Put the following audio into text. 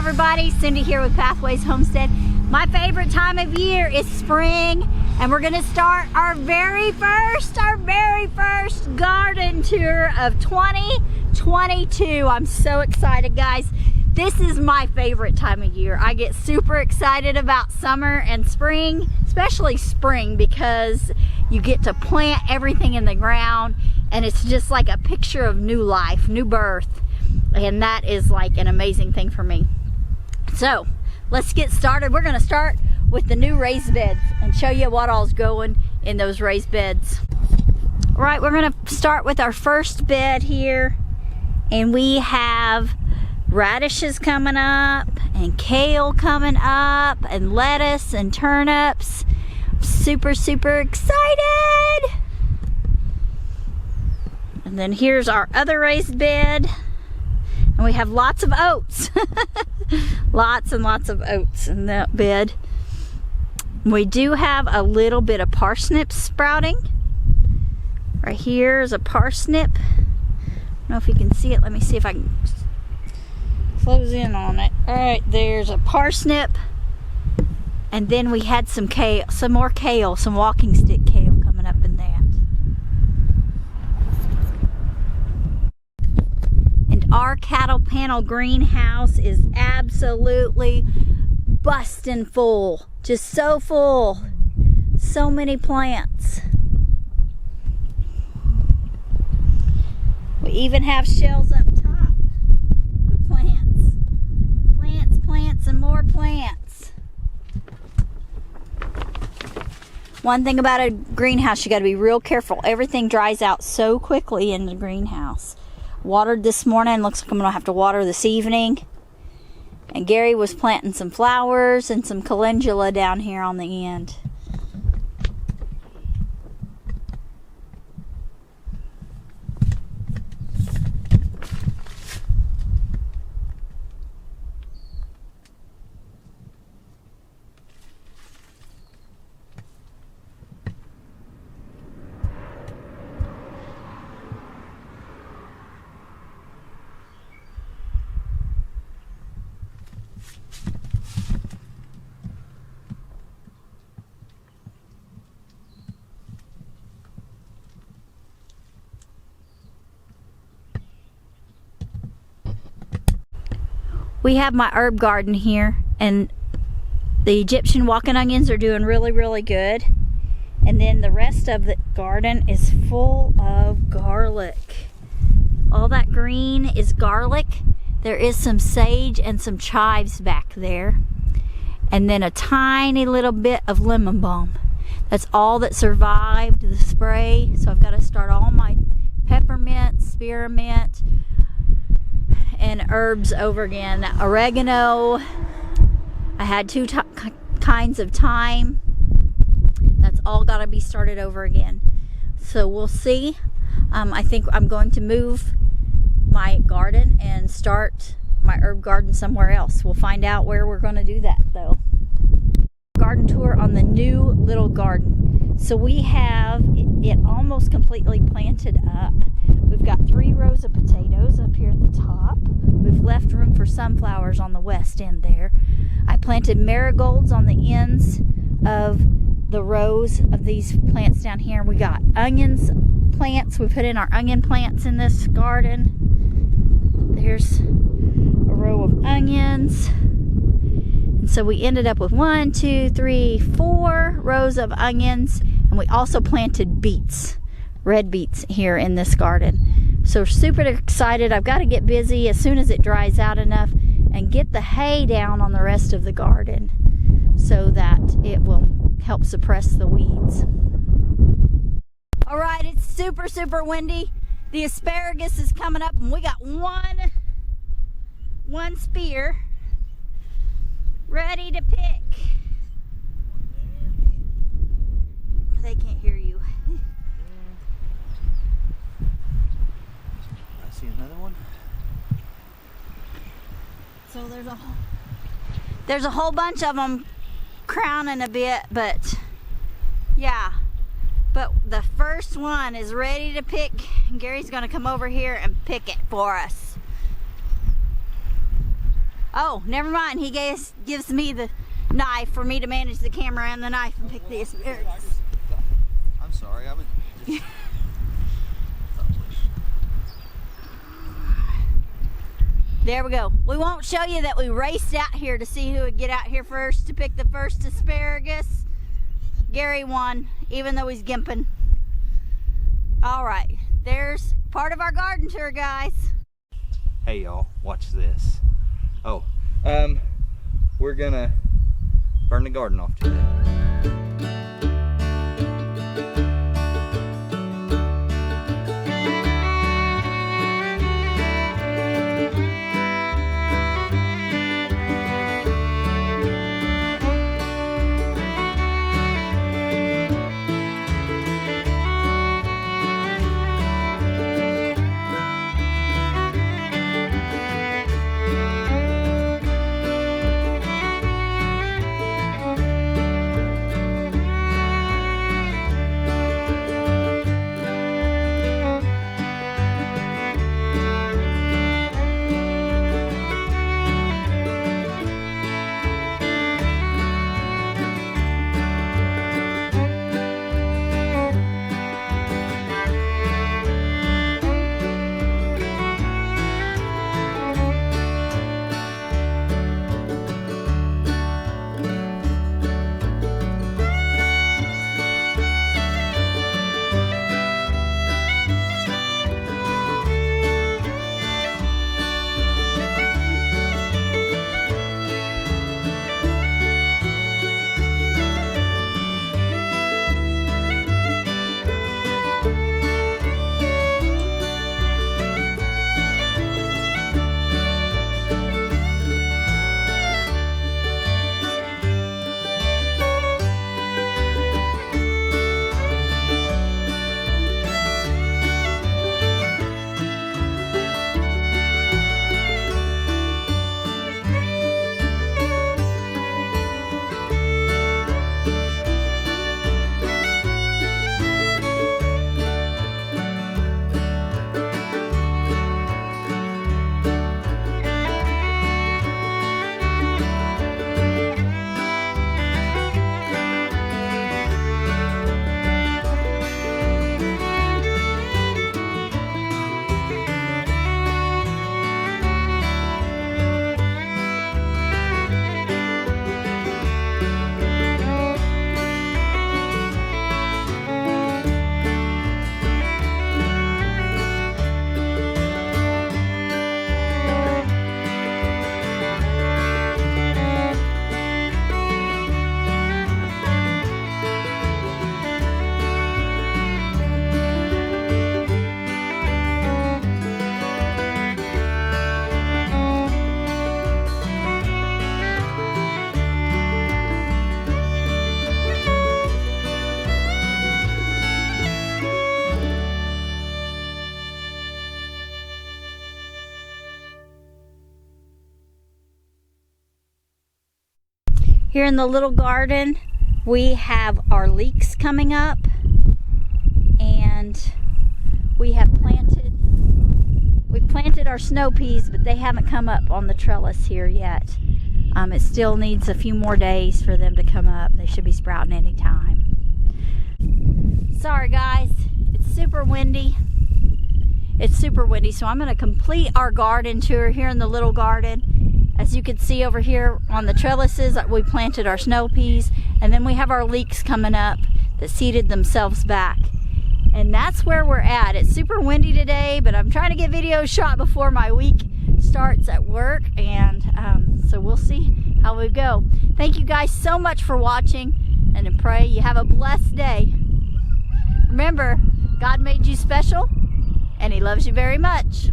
everybody, Cindy here with Pathways Homestead. My favorite time of year is spring, and we're gonna start our very first garden tour of 2022. I'm so excited, guys. This is my favorite time of year. I get super excited about summer and spring, especially spring, because you get to plant everything in the ground and it's just like a picture of new life, new birth. And that is like an amazing thing for me. So let's get started. We're gonna start with the new raised beds and show you what all's going in those raised beds. All right, we're gonna start with our first bed here, and we have radishes coming up and kale coming up and lettuce and turnips. Super excited. And then here's our other raised bed, and we have lots of oats. Lots and lots of oats in that bed. We do have a little bit of parsnips sprouting. Right here is a parsnip. I don't know if you can see it. Let me see if I can close in on it. All right, there's a parsnip. And then we had some kale, some more kale, some walking stick kale coming up in that. And our cattle panel greenhouse is absolutely busting full. Just so full. So many plants. We even have shells up top with plants. Plants, and more plants. One thing about a greenhouse, you got to be real careful. Everything dries out so quickly in the greenhouse. Watered this morning. Looks like I'm going to have to water this evening. And Gary was planting some flowers and some calendula down here on the end. We have my herb garden here, and the Egyptian walking onions are doing really good. And then the rest of the garden is full of garlic. All that green is garlic. There is some sage and some chives back there. And then a tiny little bit of lemon balm. That's all that survived the spray. So I've got to start all my peppermint, spearmint, and herbs over again. Oregano. I had two kinds of thyme. That's all got to be started over again. So we'll see. I think I'm going to move my garden and start my herb garden somewhere else. We'll find out where we're going to do that though. Garden tour on the new little garden. So we have it almost completely planted up. We've got 3 rows of potatoes up here at the top. We've left room for sunflowers on the west end there. I planted marigolds on the ends of the rows of these plants down here. We got onions plants. We put in our onion plants in this garden. There's a row of onions. And so we ended up with 1, 2, 3, 4 rows of onions. And we also planted beets. Red beets here in this garden. So super excited. I've got to get busy as soon as it dries out enough and get the hay down on the rest of the garden so that it will help suppress the weeds. All right, it's super windy. The asparagus is coming up, and we got one spear ready to pick. They can't hear you. See another one. So there's a whole bunch of them crowning a bit, but yeah. But the first one is ready to pick. Gary's gonna come over here and pick it for us. Oh, never mind. He gives me the knife for me to manage the camera and the knife and pick the asparagus. I'm sorry, I was just... There we go. We won't show you that we raced out here to see who would get out here first to pick the first asparagus. Gary won, even though he's gimping. All right, there's part of our garden tour, guys. Hey y'all, watch this. Oh, we're gonna burn the garden off today. Here in the little garden, we have our leeks coming up, and we planted our snow peas, but they haven't come up on the trellis here yet. It still needs a few more days for them to come up. They should be sprouting any time. Sorry guys, it's super windy. So I'm going to complete our garden tour here in the little garden. As you can see over here on the trellises, we planted our snow peas, and then we have our leeks coming up that seeded themselves back. And that's where we're at. It's super windy today, but I'm trying to get videos shot before my week starts at work, and so we'll see how we go. Thank you guys so much for watching, and I pray you have a blessed day. Remember, God made you special, and He loves you very much.